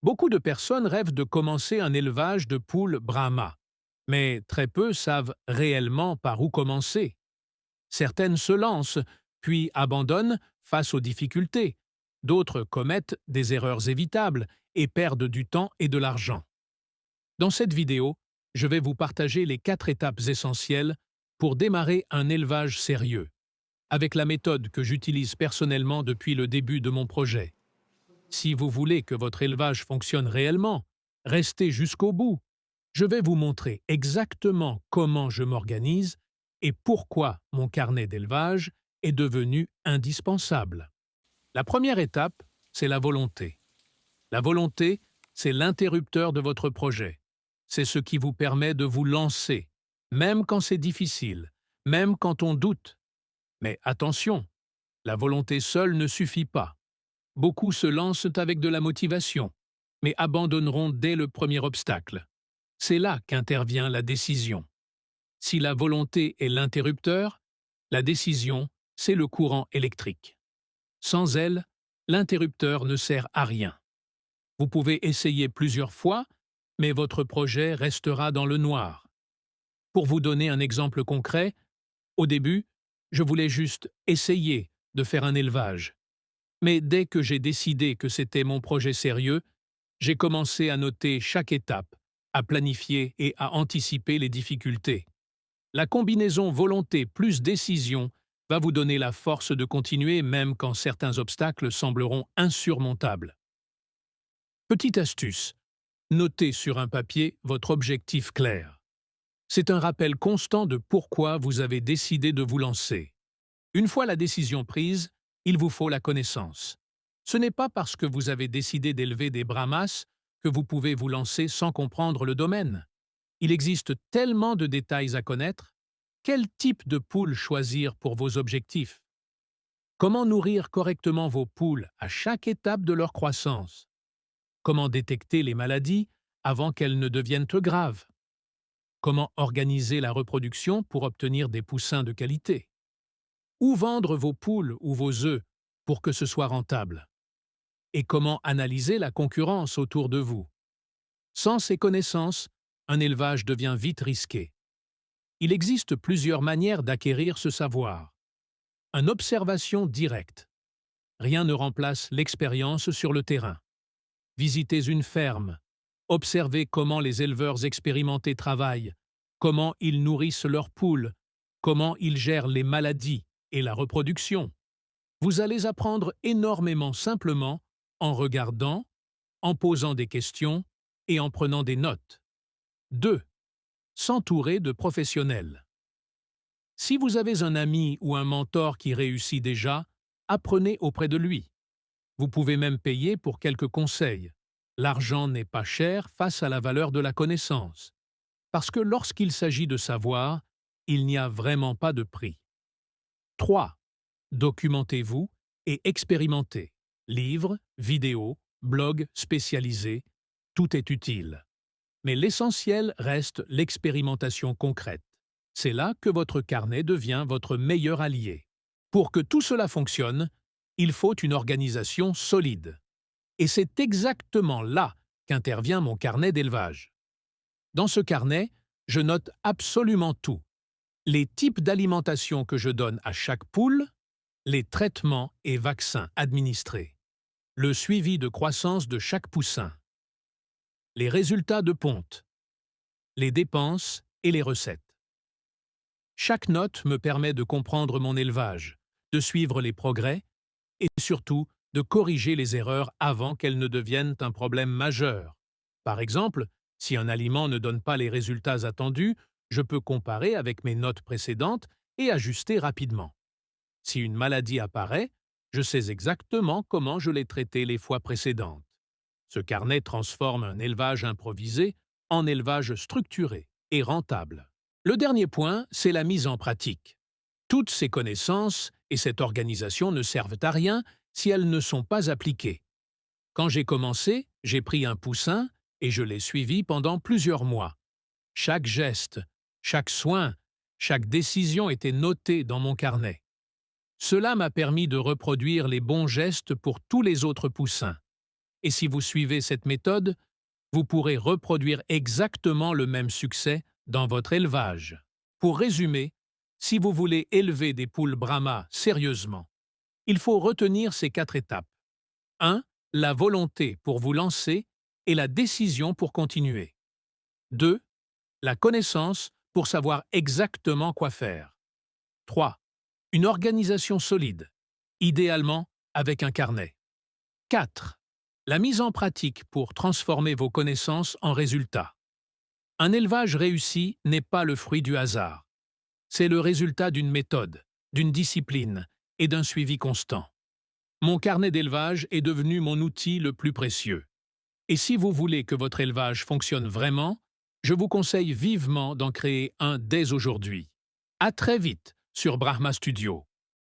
Beaucoup de personnes rêvent de commencer un élevage de poules Brahma, mais très peu savent réellement par où commencer. Certaines se lancent, puis abandonnent face aux difficultés. D'autres commettent des erreurs évitables et perdent du temps et de l'argent. Dans cette vidéo, je vais vous partager les 4 étapes essentielles pour démarrer un élevage sérieux, avec la méthode que j'utilise personnellement depuis le début de mon projet. Si vous voulez que votre élevage fonctionne réellement, restez jusqu'au bout. Je vais vous montrer exactement comment je m'organise et pourquoi mon carnet d'élevage est devenu indispensable. La première étape, c'est la volonté. La volonté, c'est l'interrupteur de votre projet. C'est ce qui vous permet de vous lancer, même quand c'est difficile, même quand on doute. Mais attention, la volonté seule ne suffit pas. Beaucoup se lancent avec de la motivation, mais abandonneront dès le premier obstacle. C'est là qu'intervient la décision. Si la volonté est l'interrupteur, la décision, c'est le courant électrique. Sans elle, l'interrupteur ne sert à rien. Vous pouvez essayer plusieurs fois, mais votre projet restera dans le noir. Pour vous donner un exemple concret, au début, je voulais juste essayer de faire un élevage. Mais dès que j'ai décidé que c'était mon projet sérieux, j'ai commencé à noter chaque étape, à planifier et à anticiper les difficultés. La combinaison volonté plus décision va vous donner la force de continuer même quand certains obstacles sembleront insurmontables. Petite astuce, notez sur un papier votre objectif clair. C'est un rappel constant de pourquoi vous avez décidé de vous lancer. Une fois la décision prise, il vous faut la connaissance. Ce n'est pas parce que vous avez décidé d'élever des brahmas que vous pouvez vous lancer sans comprendre le domaine. Il existe tellement de détails à connaître. Quel type de poule choisir pour vos objectifs? Comment nourrir correctement vos poules à chaque étape de leur croissance? Comment détecter les maladies avant qu'elles ne deviennent graves? Comment organiser la reproduction pour obtenir des poussins de qualité? Où vendre vos poules ou vos œufs pour que ce soit rentable? Et comment analyser la concurrence autour de vous? Sans ces connaissances, un élevage devient vite risqué. Il existe plusieurs manières d'acquérir ce savoir. Une observation directe. Rien ne remplace l'expérience sur le terrain. Visitez une ferme. Observez comment les éleveurs expérimentés travaillent, comment ils nourrissent leurs poules, comment ils gèrent les maladies et la reproduction. Vous allez apprendre énormément simplement en regardant, en posant des questions et en prenant des notes. 2. S'entourer de professionnels. Si vous avez un ami ou un mentor qui réussit déjà, apprenez auprès de lui. Vous pouvez même payer pour quelques conseils. L'argent n'est pas cher face à la valeur de la connaissance. Parce que lorsqu'il s'agit de savoir, il n'y a vraiment pas de prix. 3. Documentez-vous et expérimentez. Livres, vidéos, blogs spécialisés, tout est utile. Mais l'essentiel reste l'expérimentation concrète. C'est là que votre carnet devient votre meilleur allié. Pour que tout cela fonctionne, il faut une organisation solide. Et c'est exactement là qu'intervient mon carnet d'élevage. Dans ce carnet, je note absolument tout. Les types d'alimentation que je donne à chaque poule, les traitements et vaccins administrés, le suivi de croissance de chaque poussin, les résultats de ponte, les dépenses et les recettes. Chaque note me permet de comprendre mon élevage, de suivre les progrès et surtout de corriger les erreurs avant qu'elles ne deviennent un problème majeur. Par exemple, si un aliment ne donne pas les résultats attendus, je peux comparer avec mes notes précédentes et ajuster rapidement. Si une maladie apparaît, je sais exactement comment je l'ai traitée les fois précédentes. Ce carnet transforme un élevage improvisé en élevage structuré et rentable. Le dernier point, c'est la mise en pratique. Toutes ces connaissances et cette organisation ne servent à rien si elles ne sont pas appliquées. Quand j'ai commencé, j'ai pris un poussin et je l'ai suivi pendant plusieurs mois. Chaque geste, chaque soin, chaque décision était notée dans mon carnet. Cela m'a permis de reproduire les bons gestes pour tous les autres poussins. Et si vous suivez cette méthode, vous pourrez reproduire exactement le même succès dans votre élevage. Pour résumer, si vous voulez élever des poules Brahma sérieusement, il faut retenir ces 4 étapes. 1. La volonté pour vous lancer et la décision pour continuer. 2. La connaissance pour savoir exactement quoi faire. 3. Une organisation solide, idéalement avec un carnet. 4. La mise en pratique pour transformer vos connaissances en résultats. Un élevage réussi n'est pas le fruit du hasard. C'est le résultat d'une méthode, d'une discipline et d'un suivi constant. Mon carnet d'élevage est devenu mon outil le plus précieux. Et si vous voulez que votre élevage fonctionne vraiment, je vous conseille vivement d'en créer un dès aujourd'hui. À très vite sur Brahma Studio.